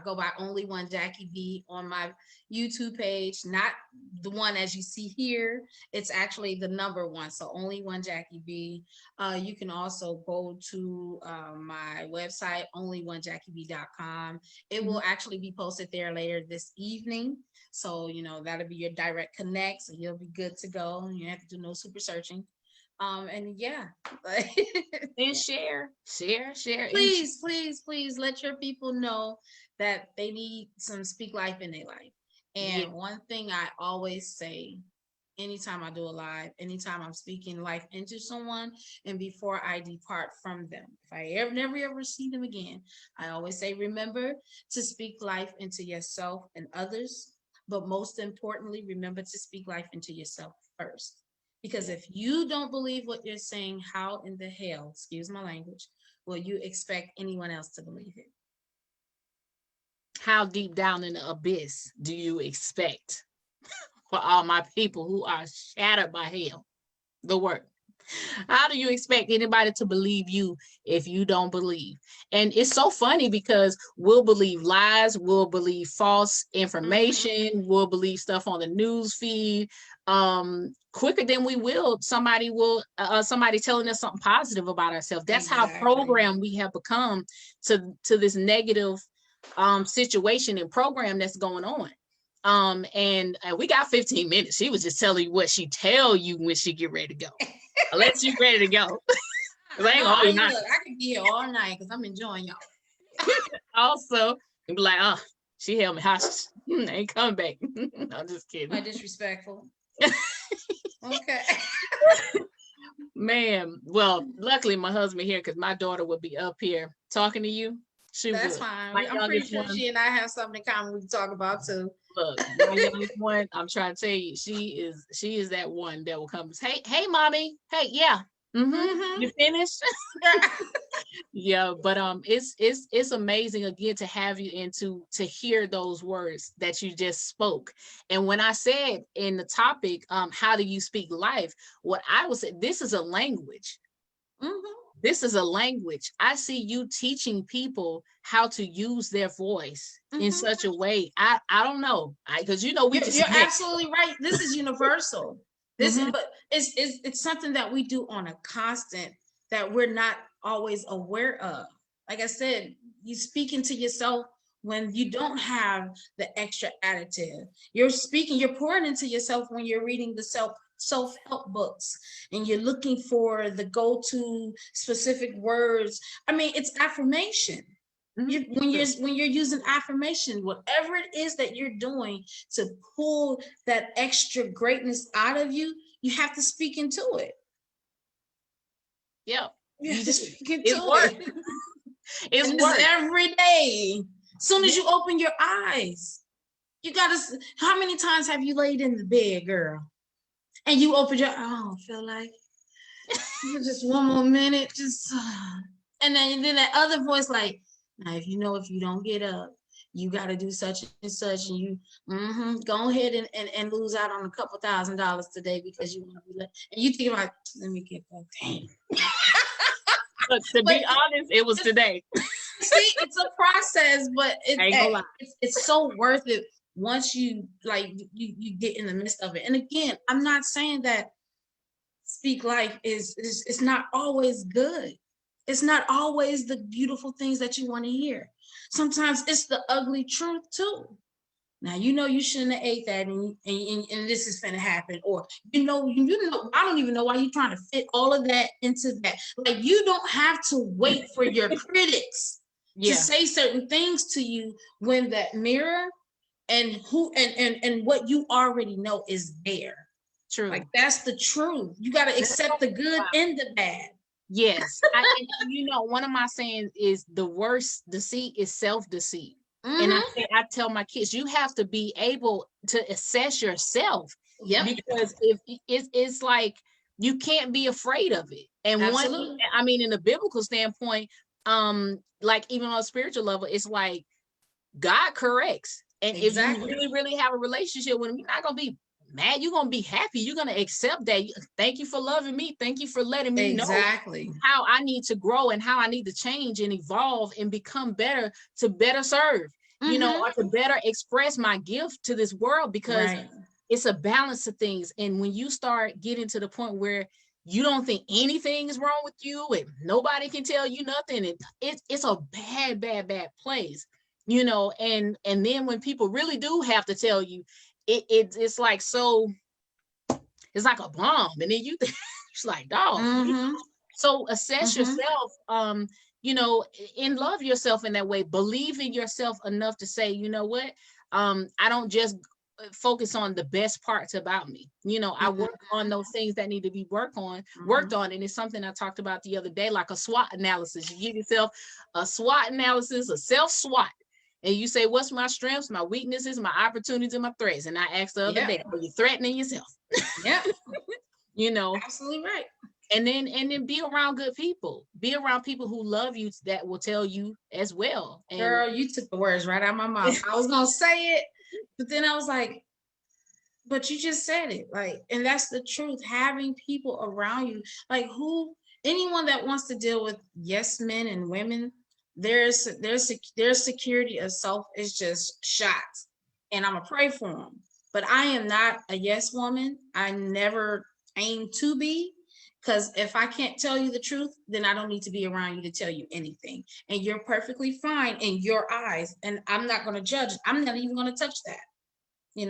go by Only One Jackie B on my YouTube page, not the one as you see here. It's actually the number one. So Only One Jackie B. You can also go to my website, onlyonejackieb.com. It will actually be posted there later this evening. So, you know, that'll be your direct connect. So you'll be good to go. You don't have to do no super searching. And yeah. And share. Please let your people know that they need some Speak Life in their life. And one thing I always say, anytime I do a live, anytime I'm speaking life into someone, and before I depart from them, if I never see them again, I always say, remember to speak life into yourself and others, but most importantly, remember to speak life into yourself first. Because if you don't believe what you're saying, how in the hell, excuse my language, will you expect anyone else to believe it? How deep down in the abyss do you expect for all my people who are shattered by hell? The word. How do you expect anybody to believe you if you don't believe? And it's so funny because we'll believe lies, we'll believe false information, we'll believe stuff on the news feed quicker than we will somebody telling us something positive about ourselves. That's how programmed we have become to this negative situation and program that's going on. And we got 15 minutes. She was just telling you what she tell you when she get ready to go. Unless you ready to go. I could be here all night because I'm enjoying y'all. Also, and be like, oh, she held me hostage. Ain't coming back. I'm just kidding. My disrespectful. Okay. Man, well, luckily my husband here because my daughter would be up here talking to you. That's fine. I'm pretty sure she and I have something in common we can talk about too. Look, my youngest one, I'm trying to tell you, she is that one that will come and say, hey, mommy. Hey, yeah. You finished? Yeah, but it's amazing again to have you and to hear those words that you just spoke. And when I said in the topic, how do you speak life? What I would say, this is a language. This is a language. I see you teaching people how to use their voice in such a way. I don't know, because you're absolutely right. This is universal. This is, but it's something that we do on a constant that we're not always aware of. Like I said, you speaking to yourself when you don't have the extra additive. You're pouring into yourself when you're reading the self-help books and you're looking for the go-to specific words. I mean, it's affirmation. When you're using affirmation, whatever it is that you're doing to pull that extra greatness out of you, you have to speak into it. Yeah, you have to speak into it. It's every day. As soon as you open your eyes, you gotta. How many times have you laid in the bed, girl, and you open your? Oh, I feel like just one more minute, and then that other voice like. Now, if you don't get up, you got to do such and such, and you go ahead and lose out on a couple $1,000s today because you want to be late. And you think like, let me get that. Dang. Look, to be honest, it was today. See, it's a process, but it's so worth it once you you get in the midst of it. And again, I'm not saying that speak life is it's not always good. It's not always the beautiful things that you want to hear. Sometimes it's the ugly truth too. Now, you shouldn't have ate that and this is going to happen. Or, I don't even know why you're trying to fit all of that into that. Like, you don't have to wait for your critics to say certain things to you when that mirror and what you already know is there. True. Like, that's the truth. You got to accept the good and the bad. Yes. One of my sayings is the worst deceit is self-deceit. And I tell my kids, you have to be able to assess yourself. Yeah. Because if it's like you can't be afraid of it. And in a biblical standpoint, like even on a spiritual level, it's like God corrects. And if you really, really have a relationship with him, you're not gonna be mad, you're gonna be happy. You're gonna accept that. Thank you for loving me. Thank you for letting me know how I need to grow and how I need to change and evolve and become better to better serve, or to better express my gift to this world, because it's a balance of things. And when you start getting to the point where you don't think anything is wrong with you and nobody can tell you nothing, it's a bad place, and then when people really do have to tell you, it's like, so it's like a bomb, and then you think it's like, dog. So assess yourself, and love yourself in that way. Believe in yourself enough to say, you know what, I don't just focus on the best parts about me. I work on those things that need to be worked on, and it's something I talked about the other day, like a SWOT analysis. You give yourself a SWOT analysis, a self-SWOT. And you say, what's my strengths, my weaknesses, my opportunities, and my threats? And I asked the other day, are you threatening yourself? Yeah. Absolutely right. And then be around good people. Be around people who love you, that will tell you as well. And girl, you took the words right out of my mouth. I was gonna say it, but then I was like, but you just said it, like, and that's the truth. Having people around you, like anyone that wants to deal with yes men and women, their security of self is just shot, and I'm gonna pray for them. But I am not a yes woman. I never aim to be, because if I can't tell you the truth, then I don't need to be around you to tell you anything. And you're perfectly fine in your eyes, and I'm not going to judge. I'm not even going to touch that.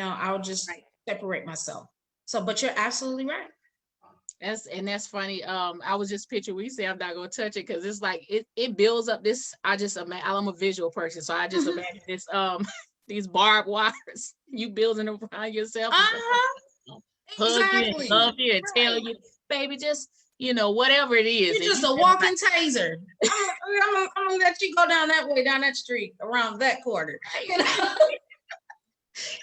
I'll just separate myself. So, but you're absolutely right. That's funny. I was just picturing when you say I'm not gonna touch it, because it's like it builds up this. I'm a visual person, so I just imagine this these barbed wires you building around yourself. Hug you and love you and tell you, baby, just whatever it is. You're just a walking taser. I'm gonna let you go down that way, down that street, around that corner.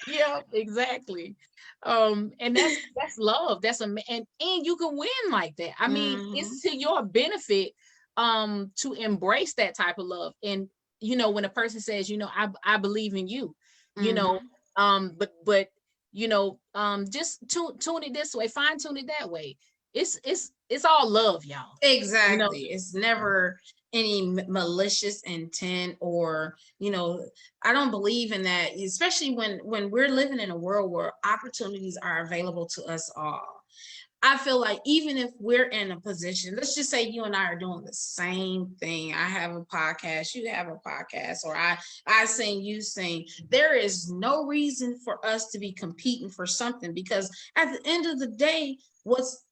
Yeah, exactly. And that's love. And you can win like that. I mean, it's to your benefit to embrace that type of love. And when a person says, I believe in you, but just tune it this way, fine tune it that way. It's all love, y'all. Exactly. It's never any malicious intent, or I don't believe in that, especially when we're living in a world where opportunities are available to us all. I feel like even if we're in a position, let's just say you and I are doing the same thing. I have a podcast, you have a podcast, or I sing, you sing. There is no reason for us to be competing for something, because at the end of the day, what's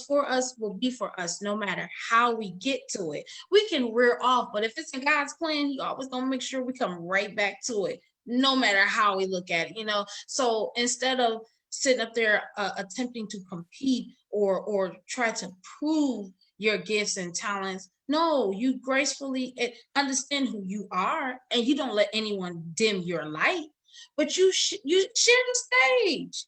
for us will be for us, no matter how we get to it. We can rear off, but if it's in God's plan, He always gonna make sure we come right back to it, no matter how we look at it. So instead of sitting up there attempting to compete or try to prove your gifts and talents, no, you gracefully understand who you are, and you don't let anyone dim your light, but you share the stage.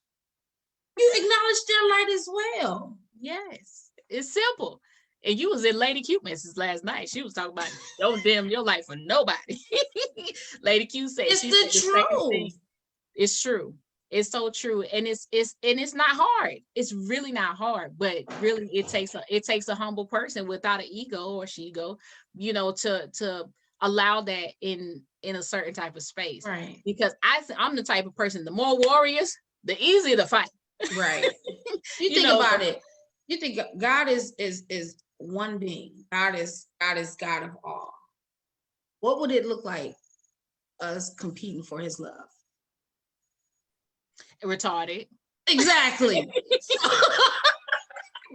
You acknowledge their light as well. Yes, it's simple. And you was in Lady Q message last night. She was talking about don't dim your light for nobody. Lady Q said it's the truth. It's true. It's so true. And it's not hard. It's really not hard, but really it takes a humble person without an ego or she-go, to allow that in a certain type of space. Right. Because I'm the type of person, the more warriors, the easier to fight. Right. You think about it. You think God is one being. God is God of all. What would it look like us competing for His love? Retarded. Exactly.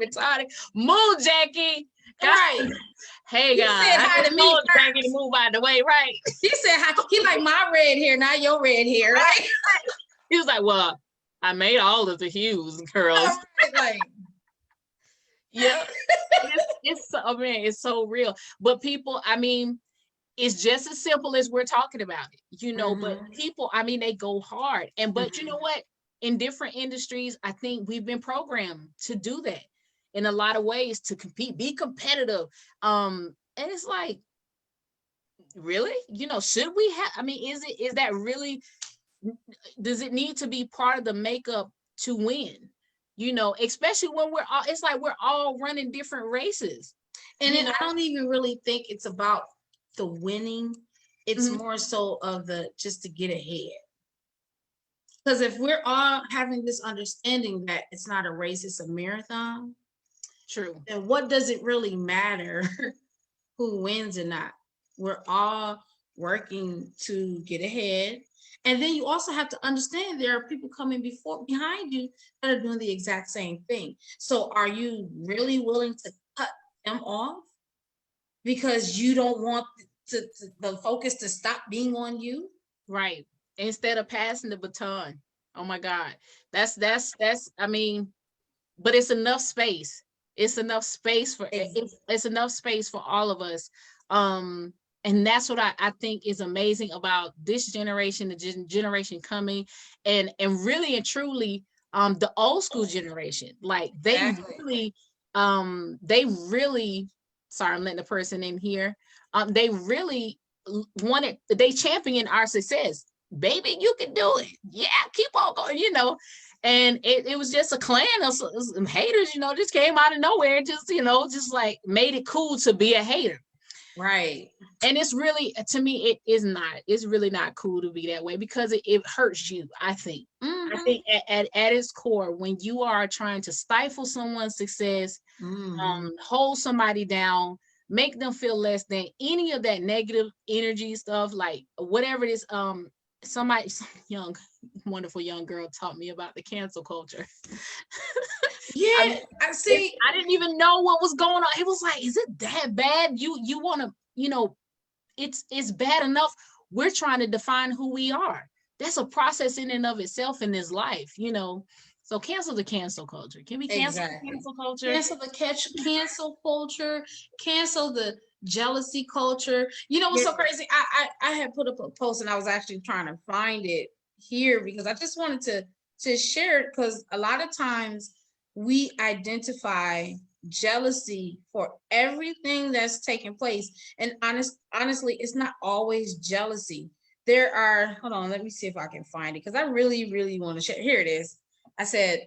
Retarded. Move, Jackie. Right. Hey, guys. He said hi to me. Jackie to move out the way, right? He said hi. He like my red hair, not your red hair, right? He was like, well, I made all of the hues, girls. Like, yeah. It's so real. But people, I mean, it's just as simple as we're talking about it, but people, I mean, they go hard. But you know what? In different industries, I think we've been programmed to do that in a lot of ways, to compete, be competitive. And it's like, really, should we have, I mean, is that really, does it need to be part of the makeup to win? Especially when it's like we're all running different races. And then I don't even really think it's about the winning. It's more so of just to get ahead. Because if we're all having this understanding that it's not a race, it's a marathon. True. Then what does it really matter who wins or not? We're all working to get ahead. And then you also have to understand there are people coming behind you that are doing the exact same thing. So are you really willing to cut them off because you don't want the focus to stop being on you? Right. Instead of passing the baton. Oh my God. That's I mean, but it's enough space. It's enough space for it's enough space for all of us. And that's what I think is amazing about this generation, the generation coming, and really and truly the old school generation. Like they really sorry, I'm letting the person in here. They really they champion our success. Baby, you can do it. Yeah, keep on going, And it was just a clan of some haters, just came out of nowhere, just like made it cool to be a hater. Right. And it's really, to me, it's really not cool to be that way, because it hurts you, I think. I think at its core, when you are trying to stifle someone's success, hold somebody down, make them feel less than, any of that negative energy stuff, like whatever it is, some wonderful young girl taught me about the cancel culture. Yeah, I see. I didn't even know what was going on. It was like, is it that bad? You want to, it's bad enough. We're trying to define who we are. That's a process in and of itself in this life, So cancel the cancel culture. Can we cancel the cancel culture? Cancel the cancel culture. Cancel the jealousy culture. You know what's so crazy? I had put up a post, and I was actually trying to find it here because I just wanted to share it, because a lot of times we identify jealousy for everything that's taking place, and honestly, it's not always jealousy. There are, hold on, let me see if I can find it, because I really, really want to share. Here it is. I said,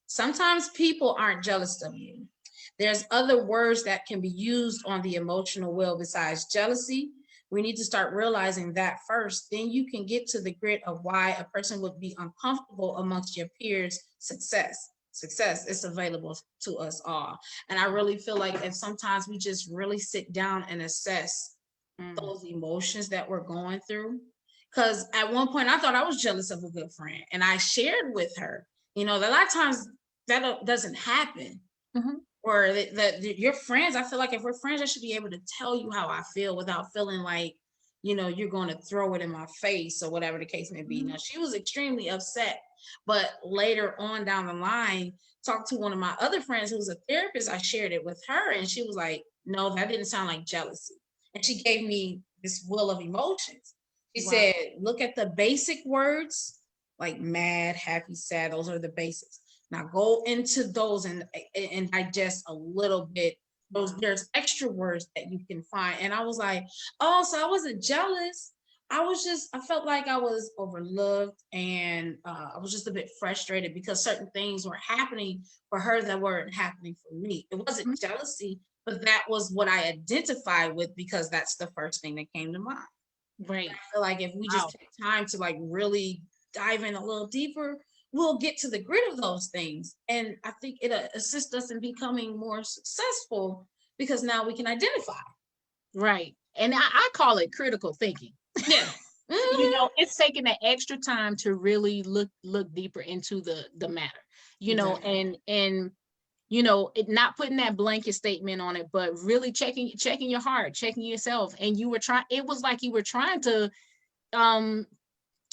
sometimes people aren't jealous of you. There's other words that can be used on the emotional well besides jealousy. We need to start realizing that first. Then you can get to the grit of why a person would be uncomfortable amongst your peers' success. Success is available to us all. And I really feel like if sometimes we just really sit down and assess those emotions that we're going through. Because at one point I thought I was jealous of a good friend, and I shared with her, a lot of times that doesn't happen. Or that your friends, I feel like if we're friends, I should be able to tell you how I feel without feeling like, you're going to throw it in my face or whatever the case may be. Now, she was extremely upset, but later on down the line, talked to one of my other friends who's a therapist. I shared it with her, and she was like, no, that didn't sound like jealousy. And she gave me this wheel of emotions. She said, look at the basic words like mad, happy, sad. Those are the basics. Now go into those and digest a little bit. There's extra words that you can find. And I was like, oh, so I wasn't jealous. I felt like I was overlooked, and I was just a bit frustrated because certain things were happening for her that weren't happening for me. It wasn't jealousy, but that was what I identified with, because that's the first thing that came to mind. Right. I feel like if we just take time to like really dive in a little deeper, we'll get to the grit of those things. And I think it'll assist us in becoming more successful, because now we can identify. Right. And I call it critical thinking. Yeah. It's taking that extra time to really look deeper into the matter, and it not putting that blanket statement on it, but really checking your heart, checking yourself. And it was like you were trying to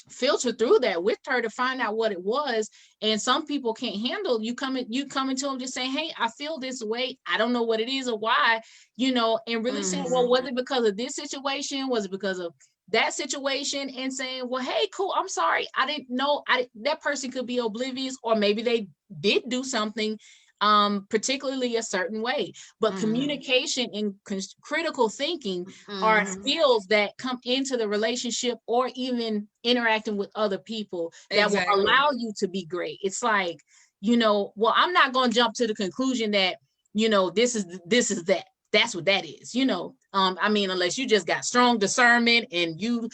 filter through that with her to find out what it was. And some people can't handle you coming to them just saying, hey, I feel this way, I don't know what it is or why, and really saying, well, was it because of this situation, was it because of that situation, and saying, well, hey, cool, I'm sorry, I didn't know. That person could be oblivious, or maybe they did do something particularly a certain way. But communication and critical thinking are skills that come into the relationship, or even interacting with other people, that will allow you to be great. It's like, well, I'm not going to jump to the conclusion that, this is that. That's what that is, I mean, unless you just got strong discernment and you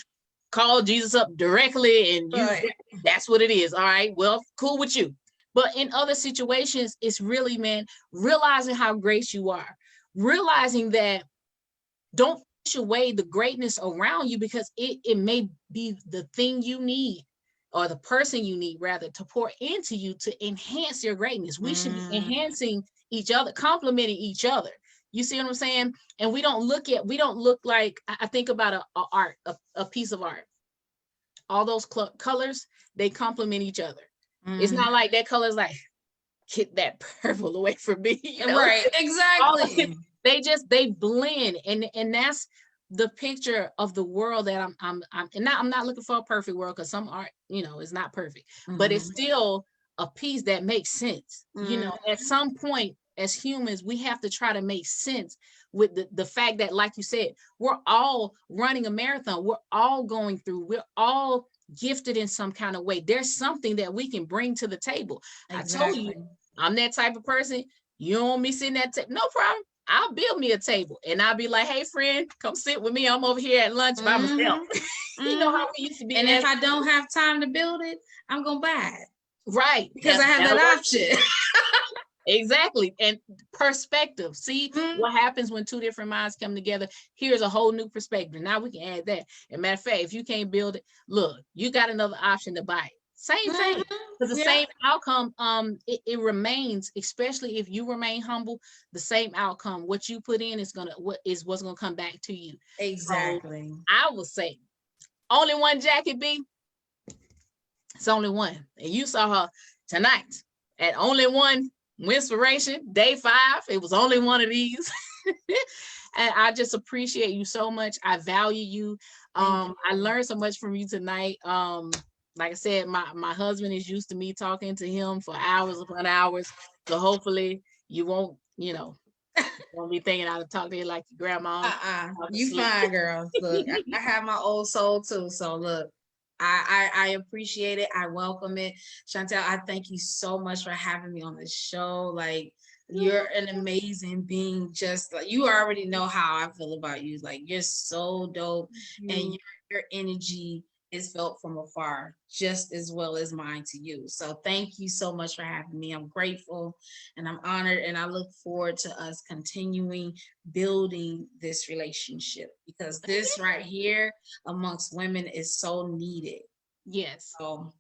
call Jesus up directly and that's what it is. All right, well, cool with you. But in other situations, it's really, man, realizing how great you are, realizing that don't push away the greatness around you, because it may be the thing you need, or the person you need rather, to pour into you to enhance your greatness. We should be enhancing each other, complimenting each other. You see what I'm saying? And we don't look like, I think about a piece of art. All those they they complement each other. It's not like that color's like, get that purple away from me. Right, exactly. They blend, and that's the picture of the world that I'm not looking for a perfect world, because some art, is not perfect, but it's still a piece that makes sense. At some point, as humans, we have to try to make sense with the fact that, like you said, we're all running a marathon. We're all going through, we're all gifted in some kind of way. There's something that we can bring to the table. Exactly. I told you, I'm that type of person. You don't want me sitting at no problem. I'll build me a table and I'll be like, hey friend, come sit with me. I'm over here at lunch by myself. You know how we used to be. And if I don't have time to build it, I'm gonna buy it. Right. Because I have that option. Exactly. And perspective. See what happens when two different minds come together. Here's a whole new perspective. Now we can add that. And matter of fact, if you can't build it, look, you got another option to buy it. Same thing. Because the same outcome, it remains, especially if you remain humble, the same outcome. What you put in is what's gonna come back to you. Exactly. So I would say only one Jackie B. It's only one. And you saw her tonight at only one inspiration, day 5. It was only one of these. And I just appreciate you so much. I value you. I learned so much from you tonight. Like I said, my husband is used to me talking to him for hours upon hours. So hopefully you won't, won't be thinking I'll talk to you like your grandma. You fine, girl. Look, I have my old soul too. So look, I appreciate it. I welcome it. Chantelle, I thank you so much for having me on the show. Like, you're an amazing being. Just like, you already know how I feel about you. Like, you're so dope, and your energy is felt from afar just as well as mine to you. So thank you so much for having me. I'm grateful and I'm honored, and I look forward to us continuing building this relationship, because this right here amongst women is so needed. Yes. So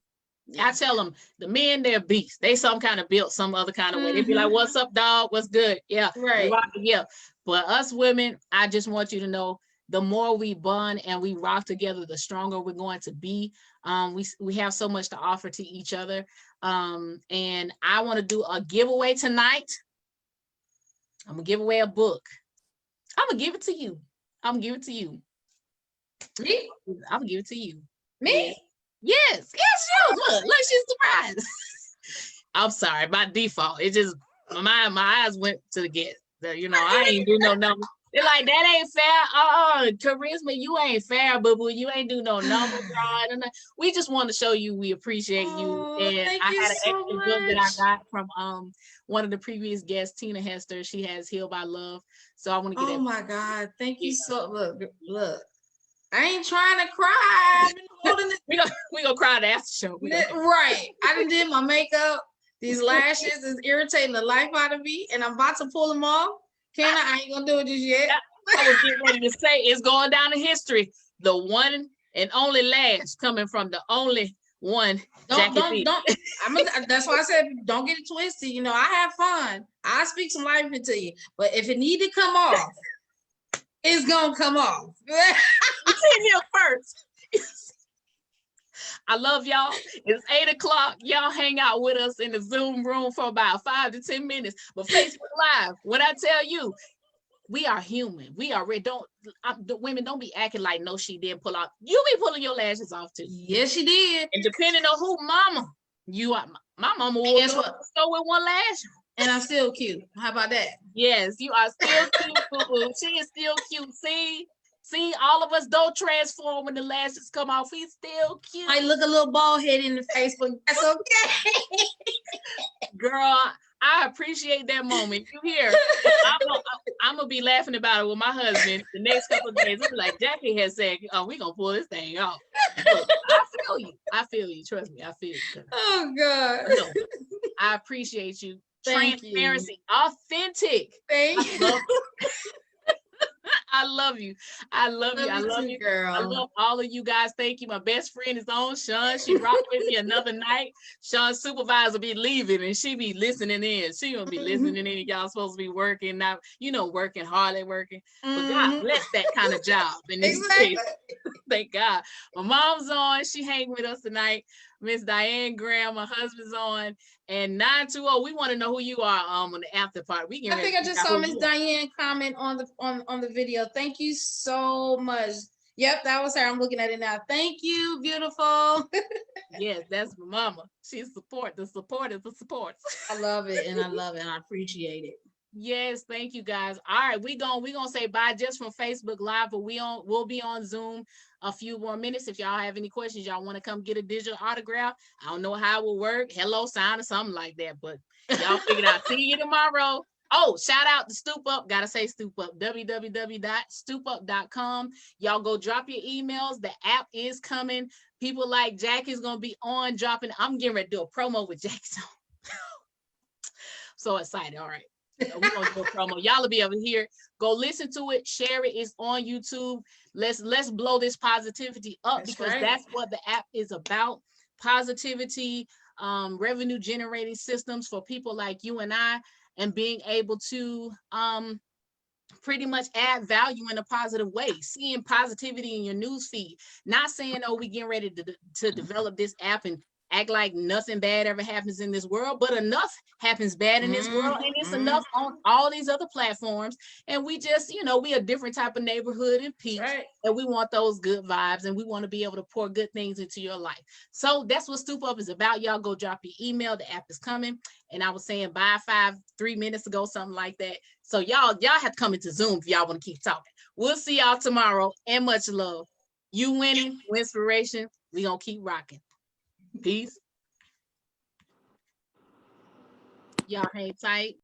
I tell them, the men, they're beasts. They some kind of built some other kind of way. They be like, what's up, dog? What's good? Yeah. Right. Yeah. But us women, I just want you to know, the more we bond and we rock together, the stronger we're going to be. We have so much to offer to each other. And I want to do a giveaway tonight. I'm going to give away a book. I'm going to give it to you. I'm going to give it to you. Me? I'm going to give it to you. Me? Yes, you. Look, she's surprised. I'm sorry, by default. It just, my eyes went to the get. I ain't do no numbers. They're like, that ain't fair. Charisma, you ain't fair, boo-boo. You ain't do no number drawing. We just want to show you we appreciate you. And I had an extra book that I got from one of the previous guests, Tina Hester. She has Healed by Love. So I want to get Oh my God. Thank you so look. I ain't trying to cry. I've been holding it. We gonna cry at the after show. Right. I done did my makeup. These lashes is irritating the life out of me, and I'm about to pull them off. I ain't gonna do it just yet. I was getting ready to say it's going down in history. The one and only lash coming from the only one. Don't. That's why I said don't get it twisted. I have fun. I speak some life into you, but if it need to come off, it's gonna come off. I'm sitting here first. I love y'all. It's 8:00. Y'all hang out with us in the Zoom room for about 5 to 10 minutes. But Facebook Live, what I tell you, we are human. We are ready. The women don't be acting like no, she didn't pull out. You be pulling your lashes off too. Yes, she did. And depending on who mama you are, my mama will go with one lash. And I'm still cute. How about that? Yes, you are still cute, boo-boo. She is still cute. See, all of us don't transform when the lashes come off. He's still cute. I look a little bald head in the face, but that's okay. Girl, I appreciate that moment. You hear? I'm gonna be laughing about it with my husband the next couple of days. I'm like, Jackie has said, "Oh, we gonna pull this thing off." Look, I feel you. Trust me, I feel you. Oh God. No, I appreciate you. Transparency, authentic. Thank you. I love you. I love you, girl. I love all of you guys. Thank you. My best friend is on, Sean. She rocked with me another night. Sean's supervisor be leaving and she be listening in. She gonna be listening in. Y'all supposed to be working now, working hard at working. But God bless that kind of job. In this case. Thank God. My mom's on. She hang with us tonight. Miss Diane Graham, my husband's on, and 920. We want to know who you are on the after party. I think I just saw Miss Diane comment on the video. Thank you so much. Yep, that was her. I'm looking at it now. Thank you, beautiful. Yes, that's my mama. She's the support. I love it, and I appreciate it. Yes, thank you guys. All right, we're gonna say bye just from Facebook Live, but we'll be on Zoom a few more minutes. If y'all have any questions, y'all want to come get a digital autograph, I don't know how it will work. Hello sign or something like that, but y'all figure it out. See you tomorrow. Oh, shout out to Stoop Up. Gotta say Stoop Up. www.stoopup.com. Y'all go drop your emails. The app is coming. People like Jack is gonna be on dropping. I'm getting ready to do a promo with Jack. So excited. All right. So we're gonna do a promo. Y'all will be able to hear it. Go listen to it, share it. It's on YouTube. Let's blow this positivity up, because that's what the app is about. Positivity, revenue generating systems for people like you and I, and being able to pretty much add value in a positive way, seeing positivity in your news feed, not saying, oh, we getting ready to develop this app and act like nothing bad ever happens in this world, but enough happens bad in this world, and it's enough on all these other platforms. And we just, we a different type of neighborhood in Peach, and we want those good vibes, and we want to be able to pour good things into your life. So that's what Stoop Up is about. Y'all go drop your email. The app is coming. And I was saying bye 3 minutes ago, something like that. So y'all have to come into Zoom if y'all want to keep talking. We'll see y'all tomorrow, and much love. You winning, inspiration. We gonna keep rocking. Peace. Y'all hang tight.